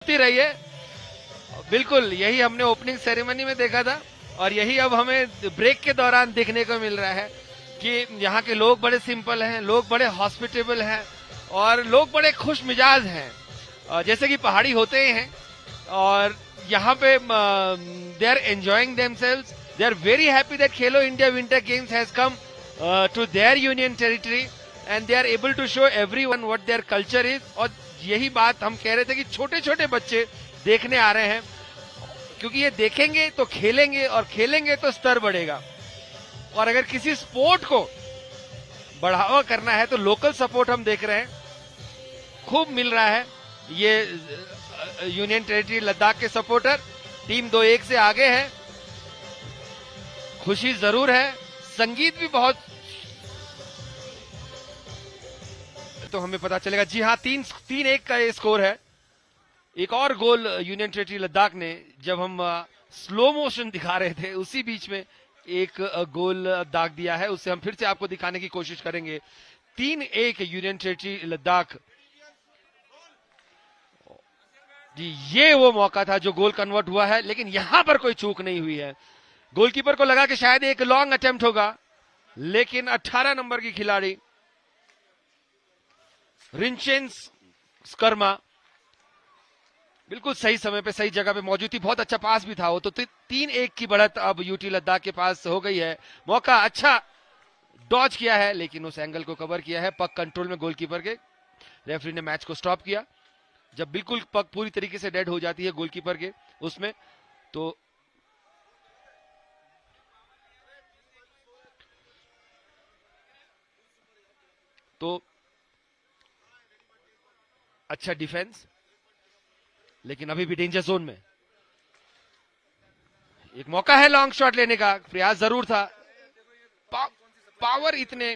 होती रही है। बिल्कुल यही हमने ओपनिंग सेरेमनी में देखा था और यही अब हमें ब्रेक के दौरान देखने को मिल रहा है कि यहाँ के लोग बड़े सिंपल हैं, लोग बड़े हॉस्पिटेबल हैं और लोग बड़े खुश मिजाज हैं, जैसे कि पहाड़ी होते ही हैं। और यहाँ पे they are enjoying themselves, they are very happy that Khelo India winter games has come to their union territory and they are able to show everyone what their culture is. और यही बात हम कह रहे थे कि छोटे छोटे बच्चे देखने आ रहे हैं, क्योंकि ये देखेंगे तो खेलेंगे और खेलेंगे तो स्तर बढ़ेगा। और अगर किसी स्पोर्ट को बढ़ावा करना है तो लोकल सपोर्ट हम देख रहे हैं खूब मिल रहा है। ये यूनियन टेरिटरी लद्दाख के सपोर्टर टीम 2-1 से आगे है, खुशी जरूर है, संगीत भी बहुत, तो हमें पता चलेगा। जी हाँ, 3-1 का ये स्कोर है। एक और गोल यूनियन टेरिटरी लद्दाख ने, जब हम स्लो मोशन दिखा रहे थे उसी बीच में एक गोल दाग दिया है, उससे हम फिर से आपको दिखाने की कोशिश करेंगे। 3-1 यूनियन टेरिटरी लद्दाख। जी, ये वो मौका था जो गोल कन्वर्ट हुआ है, लेकिन यहां पर कोई चूक नहीं हुई है। गोलकीपर को लगा कि शायद एक लॉन्ग अटेम्प्ट होगा, लेकिन 18 नंबर की खिलाड़ी रिंचेंस स्कर्मा बिल्कुल सही समय पे सही जगह पे मौजूद थी। बहुत अच्छा पास भी था वो तो। 3-1 की बढ़त अब यूटी लद्दाख के पास हो गई है। मौका अच्छा डॉज किया है, लेकिन उस एंगल को कवर किया है पक कंट्रोल में गोलकीपर के। रेफरी ने मैच को स्टॉप किया। जब बिल्कुल पक पूरी तरीके से डेड हो जाती है गोलकीपर के उसमें, तो अच्छा डिफेंस, लेकिन अभी भी डेंजर जोन में। एक मौका है लॉन्ग शॉट लेने का, प्रयास जरूर था। पावर इतने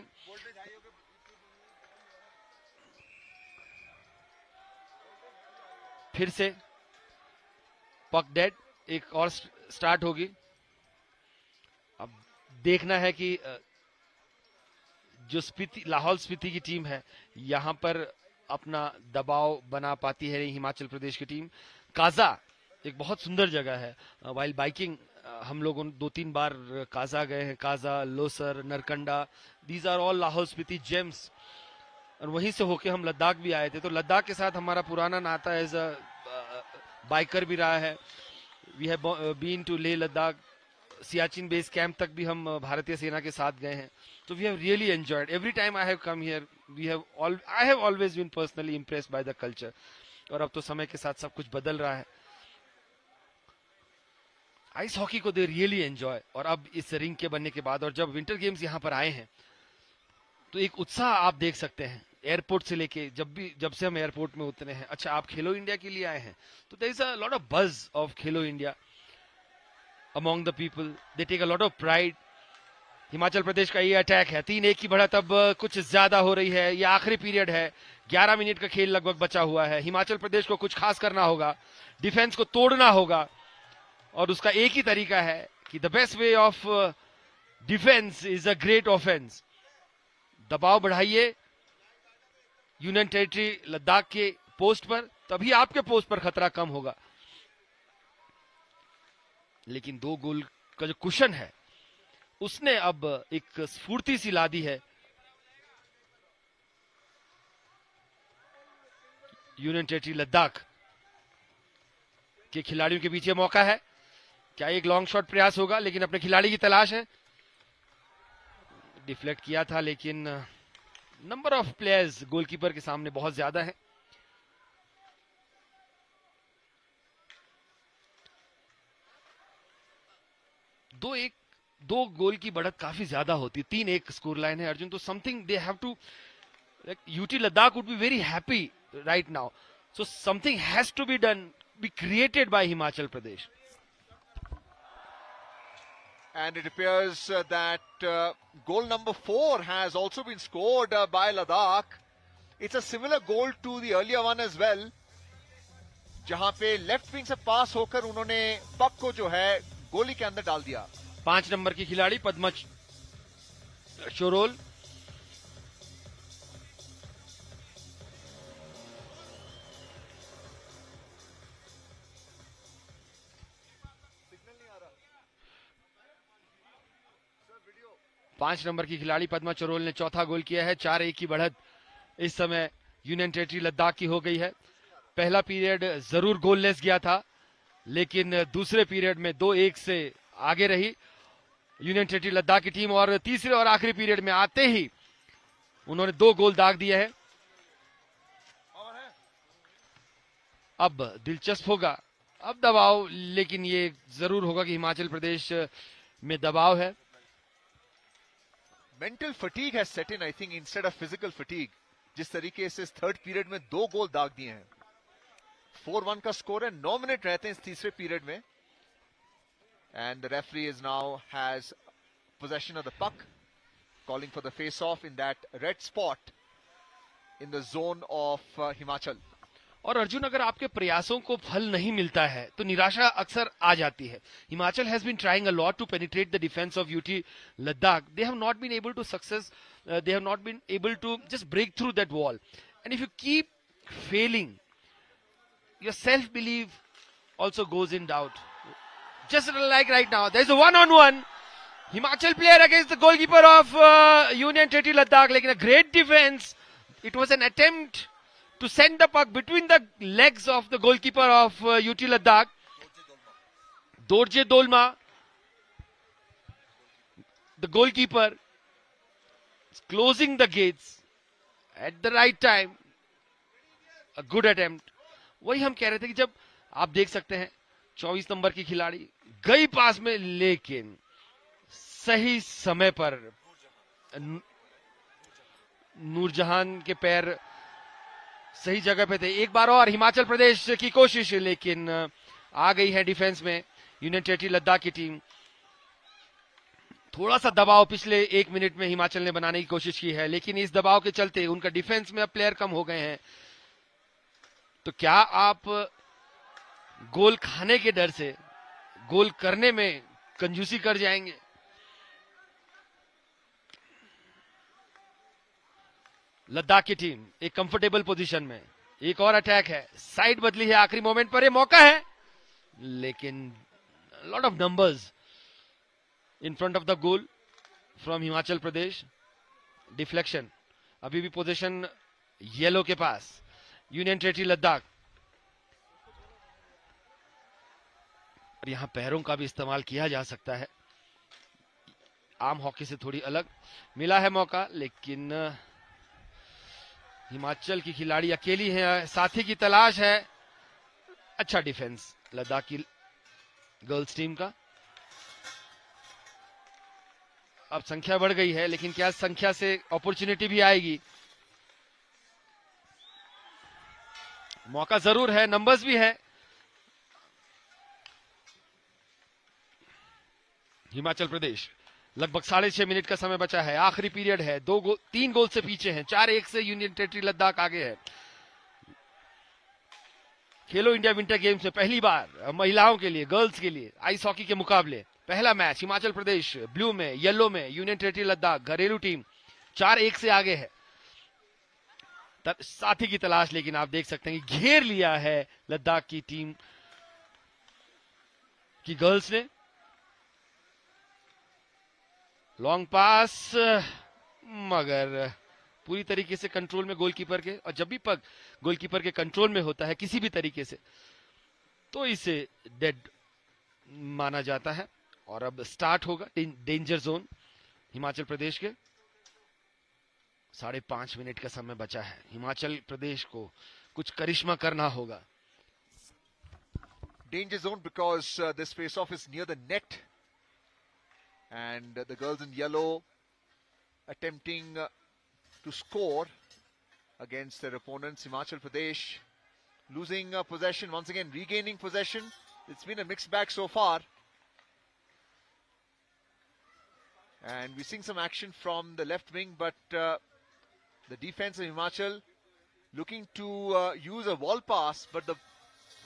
फिर से पक डेड, एक और स्टार्ट होगी। अब देखना है कि जो लाहौल स्पीति की टीम है यहां पर अपना दबाव बना पाती है हिमाचल प्रदेश की टीम। काजा एक बहुत सुंदर जगह है। वाइल बाइकिंग हम लोग 2-3 बार काजा गए हैं। Kaza, Losar, Narkanda, these are all Lahaul Spiti gems. और वहीं से होके हम लद्दाख भी आए थे, तो लद्दाख के साथ हमारा पुराना नाता एज अ बाइकर भी रहा है। We have been to Leh Ladakh, Siachen base camp तक भी हम भारतीय सेना के साथ गए हैं। तो we have really enjoyed every time I have come here. I have always been personally impressed by the culture. और अब तो समय के साथ सब कुछ बदल रहा है। आइस हॉकी को दे रियली एंजॉय। और अब इस रिंग के बनने के बाद और जब विंटर गेम्स यहाँ पर आए हैं तो एक उत्साह आप देख सकते हैं। एयरपोर्ट से लेके जब से हम एयरपोर्ट में उतरे हैं, अच्छा आप खेलो इंडिया के लिए आए हैं, तो there is a lot of buzz of Khelo India among the people. They take a lot of pride. Himachal Pradesh का ये अटैक है, 3-1 की बढ़त अब कुछ ज्यादा हो रही है। ये आखिरी पीरियड है, 11 मिनट का खेल लगभग बचा हुआ है। हिमाचल प्रदेश को कुछ खास करना होगा, डिफेंस को तोड़ना होगा, और उसका एक ही तरीका है कि the best way of defence is a great offence. दबाव बढ़ाइए यूनियन टेरिटरी लद्दाख के पोस्ट पर, तभी आपके पोस्ट पर खतरा कम होगा। लेकिन 2 गोल का जो कुशन है उसने अब एक स्फूर्ति सी ला दी है यूनियन टेरिटरी लद्दाख के खिलाड़ियों के पीछे। मौका है, क्या एक लॉन्ग शॉट प्रयास होगा, लेकिन अपने खिलाड़ी की तलाश है। डिफ्लेक्ट किया था, लेकिन नंबर ऑफ प्लेयर्स गोलकीपर के सामने बहुत ज्यादा है। दो गोल की बढ़त काफी ज्यादा होती है। 3-1 स्कोर लाइन है अर्जुन, तो something they have to, UT Ladakh would be very happy right now, so something has to be done, be created by Himachal Pradesh. And it appears that goal number 4 has also been scored by Ladakh. It's a similar goal to the earlier one as well, जहां पे left wing से पास होकर उन्होंने पक को जो है गोली के अंदर डाल दिया. 5 नंबर की खिलाड़ी पद्मज शोरोल, 5 नंबर की खिलाड़ी पद्मा चरोल ने चौथा गोल किया है। 4-1 की बढ़त इस समय यूनियन टेरिटरी लद्दाख की हो गई है। पहला पीरियड जरूर गोललेस गया था, लेकिन दूसरे पीरियड में 2-1 से आगे रही यूनियन टेरिटरी लद्दाख की टीम, और तीसरे और आखिरी पीरियड में आते ही उन्होंने 2 गोल दाग दिए हैं। अब दिलचस्प होगा, अब दबाव, लेकिन ये जरूर होगा कि हिमाचल प्रदेश में दबाव है। Mental fatigue has set in, I think, instead of physical fatigue. जिस तरीके से इस थर्ड पीरियड में 2 गोल दाग दिए हैं। 4-1 का स्कोर है, 9 मिनट रहते हैं इस तीसरे पीरियड में। And the referee is now has possession of the puck, calling for the face off in that red spot in the zone of Himachal. और अर्जुन, अगर आपके प्रयासों को फल नहीं मिलता है तो निराशा अक्सर आ जाती है। Himachal has been trying a lot to penetrate the defence of UT Ladakh. They have not been able to success, they have not been able to just break through that wall, and if you keep failing, your self believe also goes in doubt. Just like right now, there's a one-on-one. Himachal player against the goalkeeper of Union Territory Ladakh, like a great defense. It was an attempt to send the puck between the legs of the goalkeeper of UT Ladakh. Dorje Dolma, the goalkeeper, is closing the gates at the right time. A good attempt. वही हम कह रहे थे कि जब आप देख सकते हैं 24 नंबर की खिलाड़ी गई पास में, लेकिन सही समय पर नूरजहां के पैर सही जगह पे थे। एक बार और हिमाचल प्रदेश की कोशिश, लेकिन आ गई है डिफेंस में यूनियन टेरिटरी लद्दाख की टीम। थोड़ा सा दबाव पिछले 1 मिनट में हिमाचल ने बनाने की कोशिश की है, लेकिन इस दबाव के चलते उनका डिफेंस में अब प्लेयर कम हो गए हैं। तो क्या आप गोल खाने के डर से गोल करने में कंजूसी कर जाएंगे? लद्दाख की टीम एक कंफर्टेबल पोजीशन में, एक और अटैक है, साइड बदली है आखिरी मोमेंट पर, ये मौका है, लेकिन lot of numbers in front of the goal from Himachal Pradesh. Deflection, अभी भी पोजीशन येलो के पास, यूनियन टेरिटरी लद्दाख। और यहां पैरों का भी इस्तेमाल किया जा सकता है, आम हॉकी से थोड़ी अलग। मिला है मौका, लेकिन हिमाचल की खिलाड़ी अकेली है, साथी की तलाश है। अच्छा डिफेंस लद्दाख की गर्ल्स टीम का। अब संख्या बढ़ गई है, लेकिन क्या संख्या से अपॉर्चुनिटी भी आएगी? मौका जरूर है, नंबर्स भी है। हिमाचल प्रदेश लगभग 6.5 मिनट का समय बचा है, आखिरी पीरियड है, 3 गोल से पीछे हैं, 4-1 से यूनियन टेरिटरी लद्दाख आगे है। खेलो इंडिया विंटर गेम्स में पहली बार महिलाओं के लिए, गर्ल्स के लिए आइस हॉकी के मुकाबले पहला मैच हिमाचल प्रदेश ब्लू में, येलो में, यूनियन टेरिटरी लद्दाख घरेलू टीम 4-1 से आगे है। साथी की तलाश, लेकिन आप देख सकते हैं कि घेर लिया है लद्दाख की टीम की गर्ल्स ने। लॉन्ग पास, मगर पूरी तरीके से कंट्रोल में गोलकीपर के, और जब भी पक गोलकीपर के कंट्रोल में होता है किसी भी तरीके से, तो इसे डेड माना जाता है। और अब स्टार्ट होगा डेंजर जोन हिमाचल प्रदेश के। 5.5 मिनट का समय बचा है, हिमाचल प्रदेश को कुछ करिश्मा करना होगा। Danger zone because this face-off is near the net, and the girls in yellow attempting to score against their opponents. Himachal Pradesh losing possession, once again regaining possession. It's been a mixed bag so far, and we're seeing some action from the left wing, but the defense of Himachal looking to use a wall pass, but the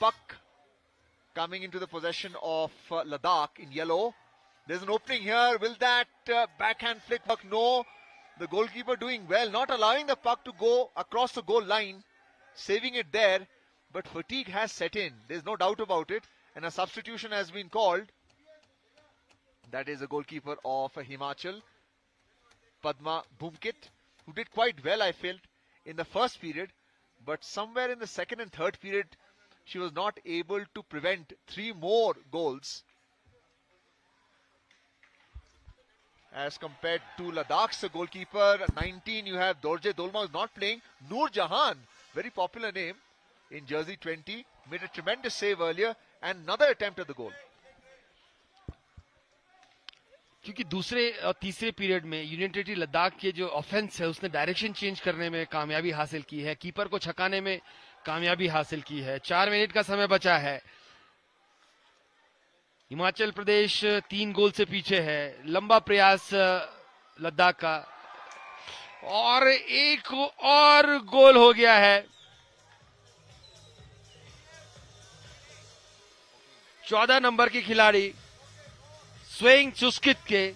puck coming into the possession of Ladakh in yellow. There's an opening here. Will that backhand flick work? No. The goalkeeper doing well, not allowing the puck to go across the goal line, saving it there. But fatigue has set in. There's no doubt about it. And a substitution has been called. That is the goalkeeper of Himachal. Padma Bhumkit, who did quite well, I felt, in the first period. But somewhere in the second and third period, she was not able to prevent 3 more goals. As compared to Ladakh's goalkeeper, 19, you have Dorje Dolma, who's not playing. Noor Jahan, very popular name in jersey 20, made a tremendous save earlier, and another attempt at the goal. क्योंकि दूसरे और तीसरे period में union territory Ladakh के जो offence है उसने direction change करने में कामयाबी हासिल की है, कीपर को छकाने में कामयाबी हासिल की है। 4 मिनट का समय बचा है। हिमाचल प्रदेश 3 गोल से पीछे है। लंबा प्रयास लद्दाख का और एक और गोल हो गया है। 14 नंबर के खिलाड़ी स्वेइंग चुस्कित के,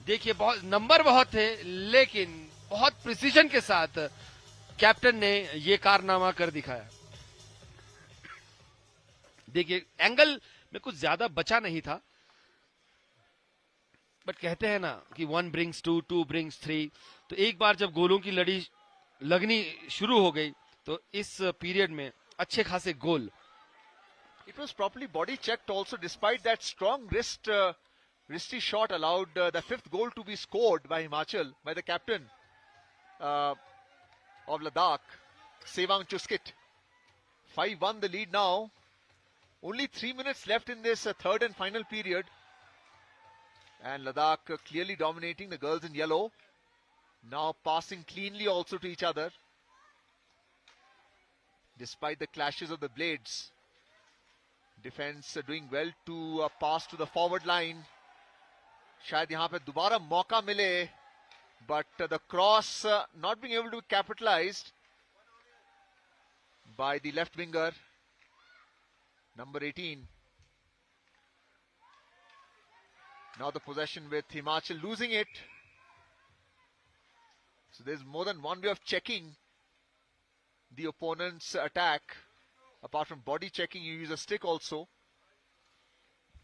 देखिए बहुत नंबर बहुत थे, लेकिन बहुत प्रिसीजन के साथ कैप्टन ने ये कारनामा कर दिखाया। देखिए एंगल में कुछ ज्यादा बचा नहीं था, बट कहते हैं ना कि 1 brings 2, 2 brings 3, तो एक बार जब गोलों की लड़ी लगनी शुरू हो गई तो इस पीरियड में अच्छे खासे गोल। It was properly body checked also, despite that strong wristy shot allowed the 5th goal to be scored by Himachal, by the captain of Ladakh, Sevang Chuskit. 5-1 the lead now. Only 3 minutes left in this third and final period. And Ladakh clearly dominating, the girls in yellow. Now passing cleanly also to each other, despite the clashes of the blades. Defense doing well to pass to the forward line. शायद यहाँ पे दोबारा मौका मिले, but the cross not being able to be capitalized by the left winger, number 18. Now the possession with Himachal losing it. So there's more than one way of checking the opponent's attack. Apart from body checking, you use a stick also.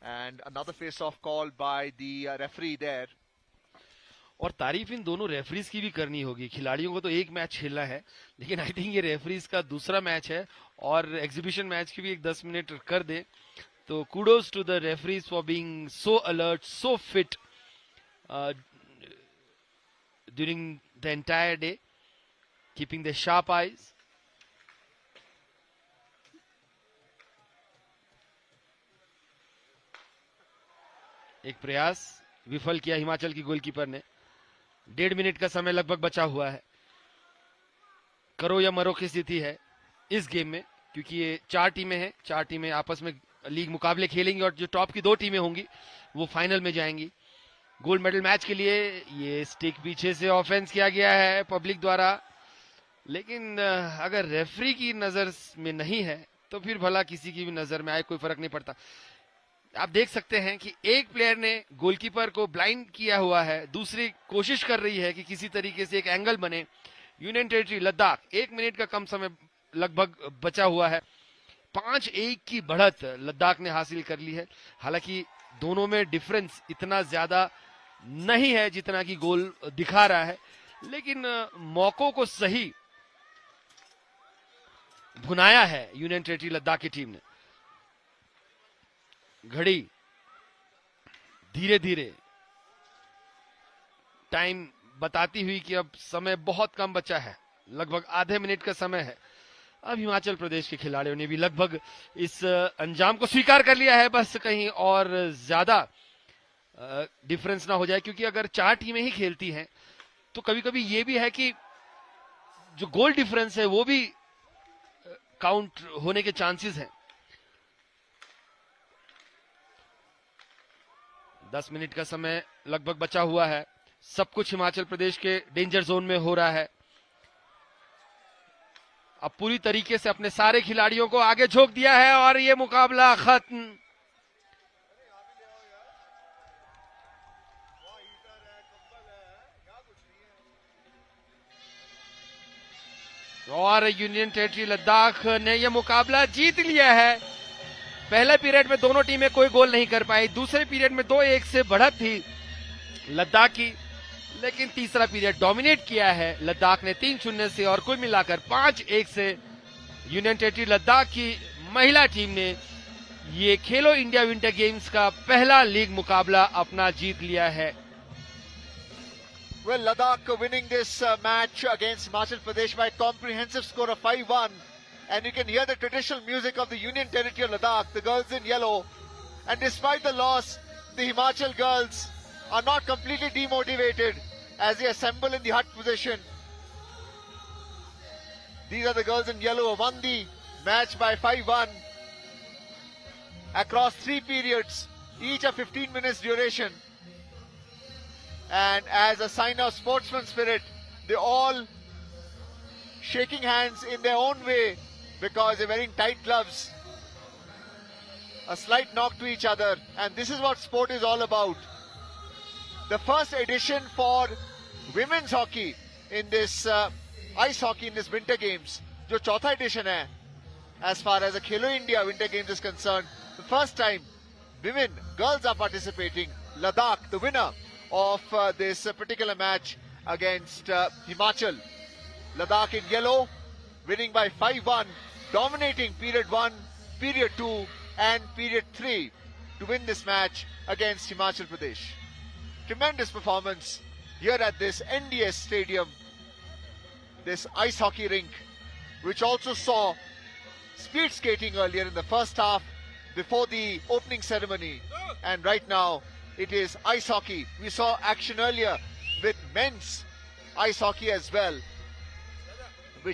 And another face-off call by the referee there. और तारीफ इन दोनों referees की भी करनी होगी। खिलाड़ियों को तो एक मैच खेलना है, लेकिन आई थिंक ये रेफरीज का दूसरा मैच है और एग्जीबिशन मैच की भी एक 10 मिनट कर दे तो kudos to the referees for being so alert, so fit during the entire day, keeping their sharp eyes. एक प्रयास विफल किया हिमाचल की गोलकीपर ने। 1.5 मिनट का समय लगभग बचा हुआ है। करो या मरो की स्थिति है इस गेम में, क्योंकि ये 4 टीमें हैं, 4 टीमें आपस में लीग मुकाबले खेलेंगी और जो टॉप की 2 टीमें होंगी वो फाइनल में जाएंगी। गोल्ड मेडल मैच के लिए ये स्टिक पीछे से ऑफेंस किया गया है पब्लिक द्वारा, लेकिन अगर रेफरी की नजर में नहीं है तो फिर भला किसी की भी नजर में आए, कोई फर्क नहीं पड़ता। आप देख सकते हैं कि एक प्लेयर ने गोलकीपर को ब्लाइंड किया हुआ है, दूसरी कोशिश कर रही है कि किसी तरीके से एक एंगल बने। यूनियन टेरिटरी लद्दाख 1 मिनट का कम समय लगभग बचा हुआ है। 5-1 की बढ़त लद्दाख ने हासिल कर ली है। हालांकि दोनों में डिफरेंस इतना ज्यादा नहीं है जितना कि गोल दिखा रहा है, लेकिन मौकों को सही भुनाया है यूनियन टेरिटरी लद्दाख की टीम ने। घड़ी धीरे धीरे टाइम बताती हुई कि अब समय बहुत कम बचा है, लगभग आधे मिनट का समय है। अब हिमाचल प्रदेश के खिलाड़ियों ने भी लगभग इस अंजाम को स्वीकार कर लिया है, बस कहीं और ज्यादा डिफरेंस ना हो जाए, क्योंकि अगर 4 टीमें ही खेलती हैं तो कभी कभी ये भी है कि जो गोल डिफरेंस है वो भी काउंट होने के चांसेस हैं। 10 मिनट का समय लगभग बचा हुआ है। सब कुछ हिमाचल प्रदेश के डेंजर जोन में हो रहा है। अब पूरी तरीके से अपने सारे खिलाड़ियों को आगे झोंक दिया है और ये मुकाबला खत्म। और यूनियन टेरिटरी लद्दाख ने यह मुकाबला जीत लिया है। पहले पीरियड में दोनों टीमें कोई गोल नहीं कर पाई, दूसरे पीरियड में 2-1 से बढ़त थी लद्दाख की, लेकिन तीसरा पीरियड डोमिनेट किया है लद्दाख ने 3-0 से, और कुल मिलाकर 5-1 से यूनियन टेरिटरी लद्दाख की महिला टीम ने ये खेलो इंडिया विंटर गेम्स का पहला लीग मुकाबला अपना जीत लिया है। Well, Ladakh winning this match against Himachal Pradesh by a comprehensive score of 5-1. And you can hear the traditional music of the Union Territory of Ladakh, the girls in yellow. And despite the loss, the Himachal girls are not completely demotivated as they assemble in the hut position. These are the girls in yellow who won the match by 5-1 across 3 periods, each of 15 minutes duration. And as a sign of sportsman spirit, they all shaking hands in their own way because they're wearing tight gloves. A slight knock to each other, and this is what sport is all about. The first edition for women's hockey in this ice hockey in this winter games, जो चौथा edition है, as far as the Khelo India winter games is concerned, the first time women, girls are participating. Ladakh, the winner of this particular match against Himachal. Ladakh in yellow, winning by 5-1, dominating period 1, period 2 and period 3 to win this match against Himachal Pradesh. Tremendous performance here at this NDS Stadium, this ice hockey rink, which also saw speed skating earlier in the first half before the opening ceremony, and right now it is ice hockey. We saw action earlier with men's ice hockey as well.